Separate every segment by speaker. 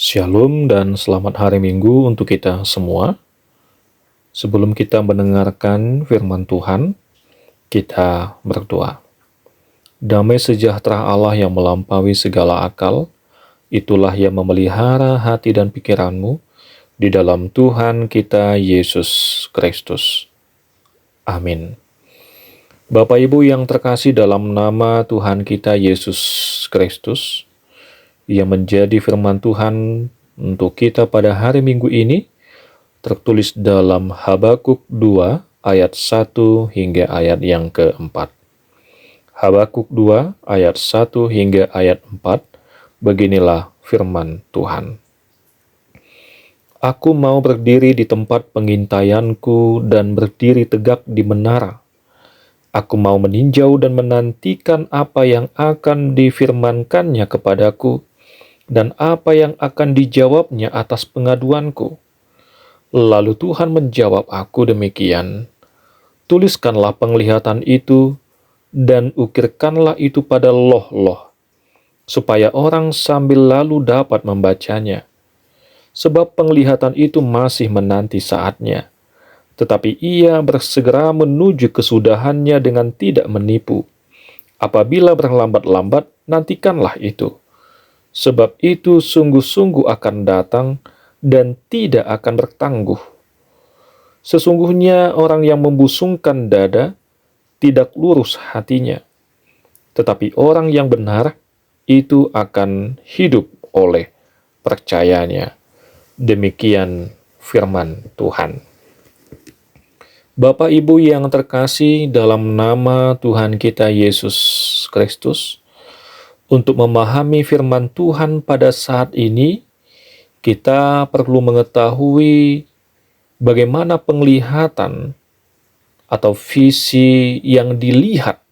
Speaker 1: Shalom dan selamat hari Minggu untuk kita semua. Sebelum kita mendengarkan firman Tuhan, kita berdoa. Damai sejahtera Allah yang melampaui segala akal, itulah yang memelihara hati dan pikiranmu di dalam Tuhan kita Yesus Kristus. Amin. Bapak Ibu yang terkasih dalam nama Tuhan kita Yesus Kristus, yang menjadi firman Tuhan untuk kita pada hari Minggu ini, tertulis dalam Habakuk 2 ayat 1 hingga ayat yang keempat. Habakuk 2 ayat 1 hingga ayat 4, beginilah firman Tuhan. Aku mau berdiri di tempat pengintaianku dan berdiri tegak di menara. Aku mau meninjau dan menantikan apa yang akan difirmankannya kepadaku dan apa yang akan dijawabnya atas pengaduanku. Lalu Tuhan menjawab aku demikian, tuliskanlah penglihatan itu dan ukirkanlah itu pada loh-loh, supaya orang sambil lalu dapat membacanya. Sebab penglihatan itu masih menanti saatnya, tetapi ia bersegera menuju kesudahannya dengan tidak menipu. Apabila berlambat-lambat, nantikanlah itu. Sebab itu sungguh-sungguh akan datang dan tidak akan bertangguh. Sesungguhnya orang yang membusungkan dada tidak lurus hatinya, tetapi orang yang benar itu akan hidup oleh percayanya. Demikian firman Tuhan. Bapak Ibu yang terkasih dalam nama Tuhan kita Yesus Kristus, untuk memahami firman Tuhan pada saat ini, kita perlu mengetahui bagaimana penglihatan atau visi yang dilihat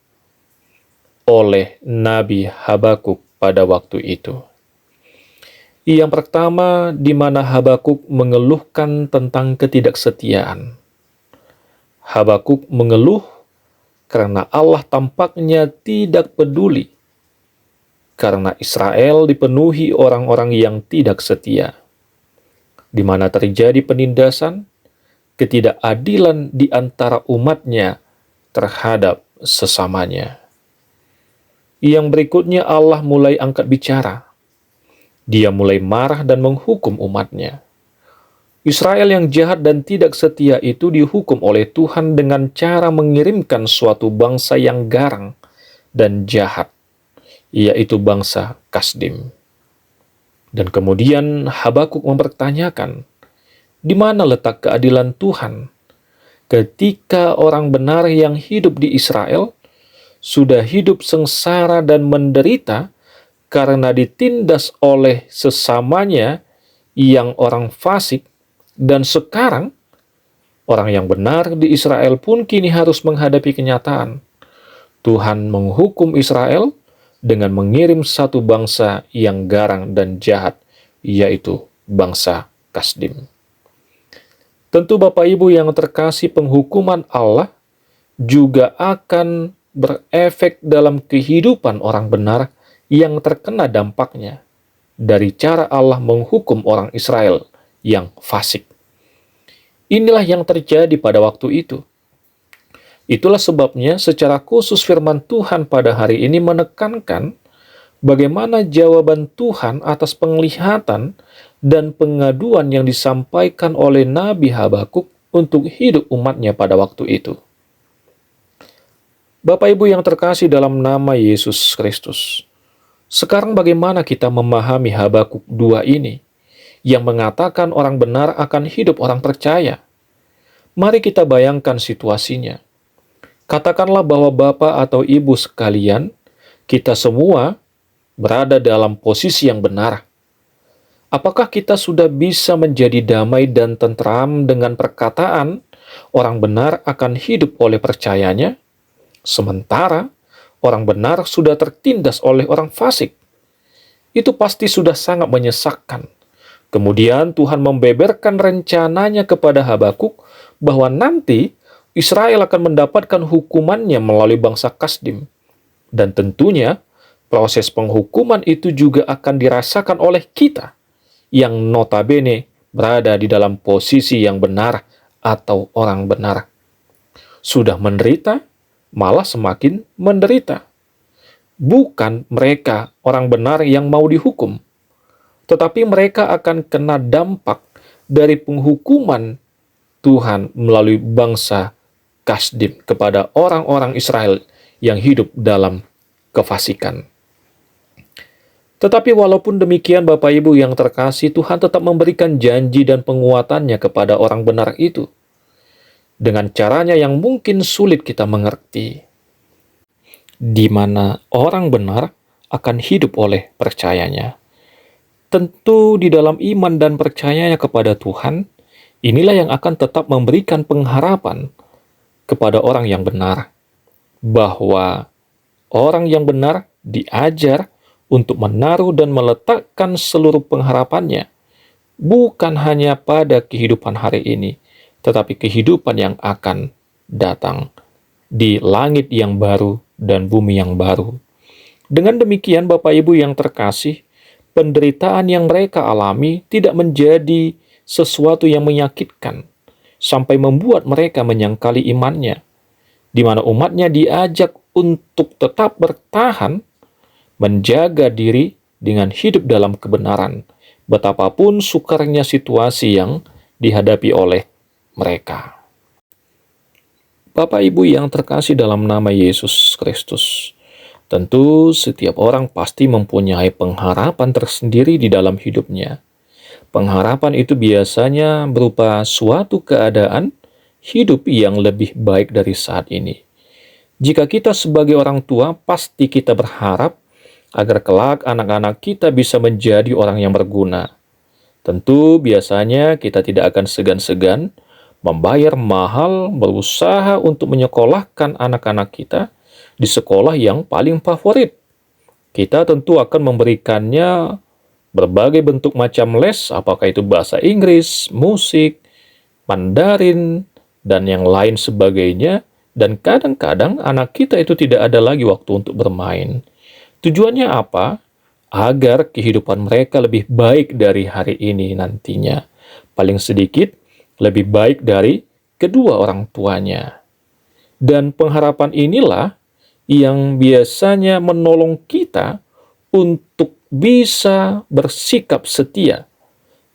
Speaker 1: oleh Nabi Habakuk pada waktu itu. Yang pertama, di mana Habakuk mengeluhkan tentang ketidaksetiaan. Habakuk mengeluh karena Allah tampaknya tidak peduli, karena Israel dipenuhi orang-orang yang tidak setia, di mana terjadi penindasan, ketidakadilan di antara umatnya terhadap sesamanya. Yang berikutnya Allah mulai angkat bicara. Dia mulai marah dan menghukum umatnya. Israel yang jahat dan tidak setia itu dihukum oleh Tuhan dengan cara mengirimkan suatu bangsa yang garang dan jahat, yaitu bangsa Kasdim. Dan kemudian Habakuk mempertanyakan, di mana letak keadilan Tuhan ketika orang benar yang hidup di Israel sudah hidup sengsara dan menderita karena ditindas oleh sesamanya yang orang fasik, dan sekarang orang yang benar di Israel pun kini harus menghadapi kenyataan Tuhan menghukum Israel dengan mengirim satu bangsa yang garang dan jahat, yaitu bangsa Kasdim. Tentu Bapak Ibu yang terkasih, penghukuman Allah juga akan berefek dalam kehidupan orang benar yang terkena dampaknya dari cara Allah menghukum orang Israel yang fasik. Inilah yang terjadi pada waktu itu. Itulah sebabnya secara khusus firman Tuhan pada hari ini menekankan bagaimana jawaban Tuhan atas penglihatan dan pengaduan yang disampaikan oleh Nabi Habakuk untuk hidup umatnya pada waktu itu. Bapak Ibu yang terkasih dalam nama Yesus Kristus, sekarang bagaimana kita memahami Habakuk 2 ini yang mengatakan orang benar akan hidup orang percaya? Mari kita bayangkan situasinya. Katakanlah bahwa Bapak atau Ibu sekalian, kita semua berada dalam posisi yang benar. Apakah kita sudah bisa menjadi damai dan tentram dengan perkataan orang benar akan hidup oleh percayanya, sementara orang benar sudah tertindas oleh orang fasik? Itu pasti sudah sangat menyesakkan. Kemudian Tuhan membeberkan rencananya kepada Habakuk bahwa nanti Israel akan mendapatkan hukumannya melalui bangsa Kasdim. Dan tentunya proses penghukuman itu juga akan dirasakan oleh kita yang notabene berada di dalam posisi yang benar atau orang benar. Sudah menderita, malah semakin menderita. Bukan mereka orang benar yang mau dihukum, tetapi mereka akan kena dampak dari penghukuman Tuhan melalui bangsa Kasdim kepada orang-orang Israel yang hidup dalam kefasikan. Tetapi walaupun demikian, Bapak Ibu yang terkasih, Tuhan tetap memberikan janji dan penguatannya kepada orang benar itu, dengan caranya yang mungkin sulit kita mengerti, di mana orang benar akan hidup oleh percayanya. Tentu di dalam iman dan percayanya kepada Tuhan, inilah yang akan tetap memberikan pengharapan kepada orang yang benar, bahwa orang yang benar diajar untuk menaruh dan meletakkan seluruh pengharapannya, bukan hanya pada kehidupan hari ini, tetapi kehidupan yang akan datang di langit yang baru dan bumi yang baru. Dengan demikian, Bapak Ibu yang terkasih, penderitaan yang mereka alami tidak menjadi sesuatu yang menyakitkan, sampai membuat mereka menyangkali imannya, di mana umatnya diajak untuk tetap bertahan, menjaga diri dengan hidup dalam kebenaran, betapapun sukarnya situasi yang dihadapi oleh mereka. Bapak Ibu yang terkasih dalam nama Yesus Kristus, tentu setiap orang pasti mempunyai pengharapan tersendiri di dalam hidupnya. Pengharapan itu biasanya berupa suatu keadaan hidup yang lebih baik dari saat ini. Jika kita sebagai orang tua, pasti kita berharap agar kelak anak-anak kita bisa menjadi orang yang berguna. Tentu biasanya kita tidak akan segan-segan membayar mahal, berusaha untuk menyekolahkan anak-anak kita di sekolah yang paling favorit. Kita tentu akan memberikannya berbagai bentuk macam les, apakah itu bahasa Inggris, musik, Mandarin, dan yang lain sebagainya. Dan kadang-kadang anak kita itu tidak ada lagi waktu untuk bermain. Tujuannya apa? Agar kehidupan mereka lebih baik dari hari ini nantinya. Paling sedikit, lebih baik dari kedua orang tuanya. Dan pengharapan inilah yang biasanya menolong kita untuk bisa bersikap setia,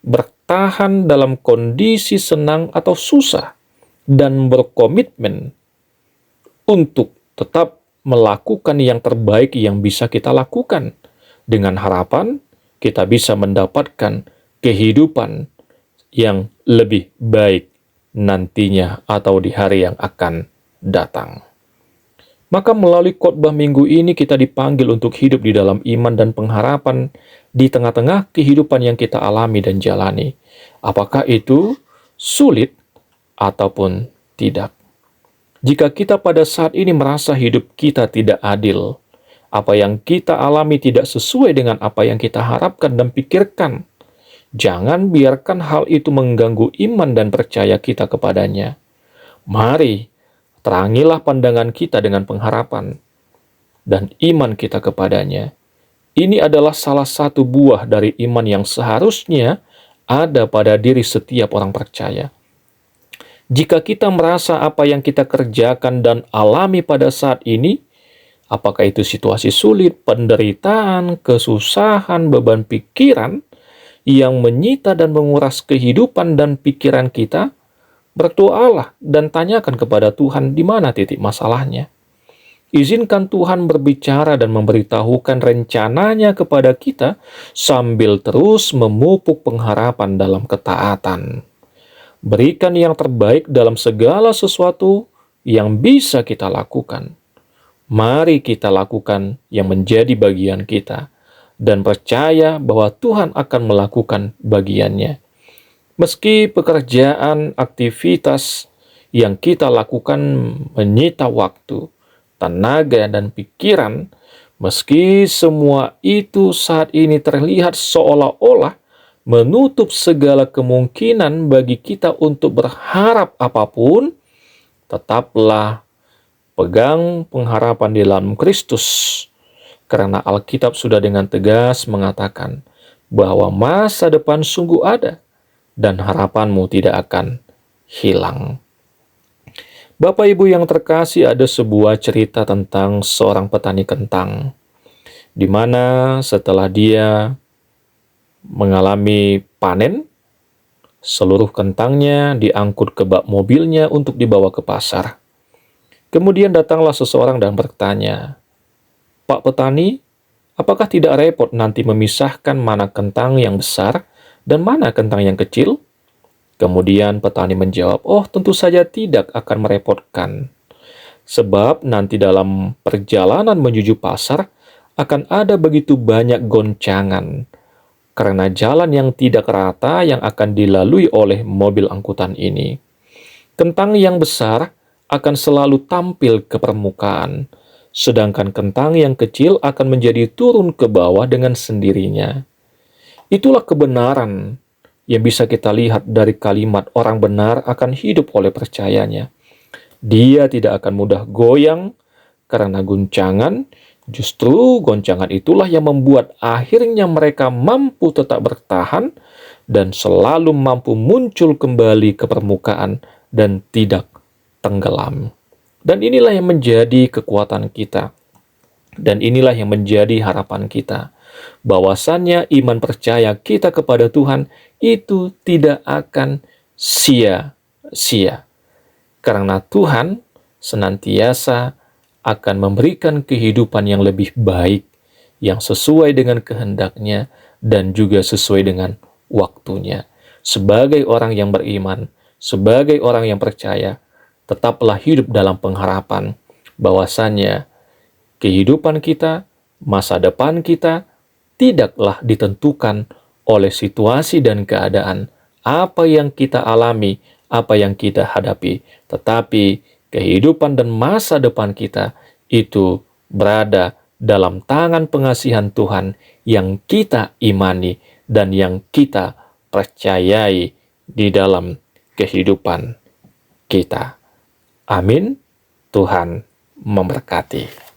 Speaker 1: bertahan dalam kondisi senang atau susah, dan berkomitmen untuk tetap melakukan yang terbaik yang bisa kita lakukan, dengan harapan kita bisa mendapatkan kehidupan yang lebih baik nantinya atau di hari yang akan datang. Maka melalui khotbah minggu ini kita dipanggil untuk hidup di dalam iman dan pengharapan di tengah-tengah kehidupan yang kita alami dan jalani. Apakah itu sulit ataupun tidak? Jika kita pada saat ini merasa hidup kita tidak adil, apa yang kita alami tidak sesuai dengan apa yang kita harapkan dan pikirkan, jangan biarkan hal itu mengganggu iman dan percaya kita kepadanya. Mari, terangilah pandangan kita dengan pengharapan dan iman kita kepadanya. Ini adalah salah satu buah dari iman yang seharusnya ada pada diri setiap orang percaya. Jika kita merasa apa yang kita kerjakan dan alami pada saat ini, apakah itu situasi sulit, penderitaan, kesusahan, beban pikiran yang menyita dan menguras kehidupan dan pikiran kita, berdoalah dan tanyakan kepada Tuhan di mana titik masalahnya. Izinkan Tuhan berbicara dan memberitahukan rencananya kepada kita sambil terus memupuk pengharapan dalam ketaatan. Berikan yang terbaik dalam segala sesuatu yang bisa kita lakukan. Mari kita lakukan yang menjadi bagian kita dan percaya bahwa Tuhan akan melakukan bagiannya. Meski pekerjaan, aktivitas yang kita lakukan menyita waktu, tenaga, dan pikiran, meski semua itu saat ini terlihat seolah-olah menutup segala kemungkinan bagi kita untuk berharap apapun, tetaplah pegang pengharapan di dalam Kristus. Karena Alkitab sudah dengan tegas mengatakan bahwa masa depan sungguh ada dan harapanmu tidak akan hilang. Bapak Ibu yang terkasih, ada sebuah cerita tentang seorang petani kentang, di mana setelah dia mengalami panen, seluruh kentangnya diangkut ke bak mobilnya untuk dibawa ke pasar. Kemudian datanglah seseorang dan bertanya, "Pak petani, apakah tidak repot nanti memisahkan mana kentang yang besar dan mana kentang yang kecil?" Kemudian petani menjawab, "Oh, tentu saja tidak akan merepotkan. Sebab nanti dalam perjalanan menuju pasar akan ada begitu banyak goncangan karena jalan yang tidak rata yang akan dilalui oleh mobil angkutan ini. Kentang yang besar akan selalu tampil ke permukaan, sedangkan kentang yang kecil akan menjadi turun ke bawah dengan sendirinya." Itulah kebenaran yang bisa kita lihat dari kalimat orang benar akan hidup oleh percayanya. Dia tidak akan mudah goyang karena guncangan. Justru goncangan itulah yang membuat akhirnya mereka mampu tetap bertahan dan selalu mampu muncul kembali ke permukaan dan tidak tenggelam. Dan inilah yang menjadi kekuatan kita. Dan inilah yang menjadi harapan kita. Bahwasannya iman percaya kita kepada Tuhan itu tidak akan sia-sia. Karena Tuhan senantiasa akan memberikan kehidupan yang lebih baik, yang sesuai dengan kehendak-Nya dan juga sesuai dengan waktunya. Sebagai orang yang beriman, sebagai orang yang percaya, tetaplah hidup dalam pengharapan bahwasannya kehidupan kita, masa depan kita, tidaklah ditentukan oleh situasi dan keadaan apa yang kita alami, apa yang kita hadapi, tetapi kehidupan dan masa depan kita itu berada dalam tangan pengasihan Tuhan yang kita imani dan yang kita percayai di dalam kehidupan kita. Amin. Tuhan memberkati.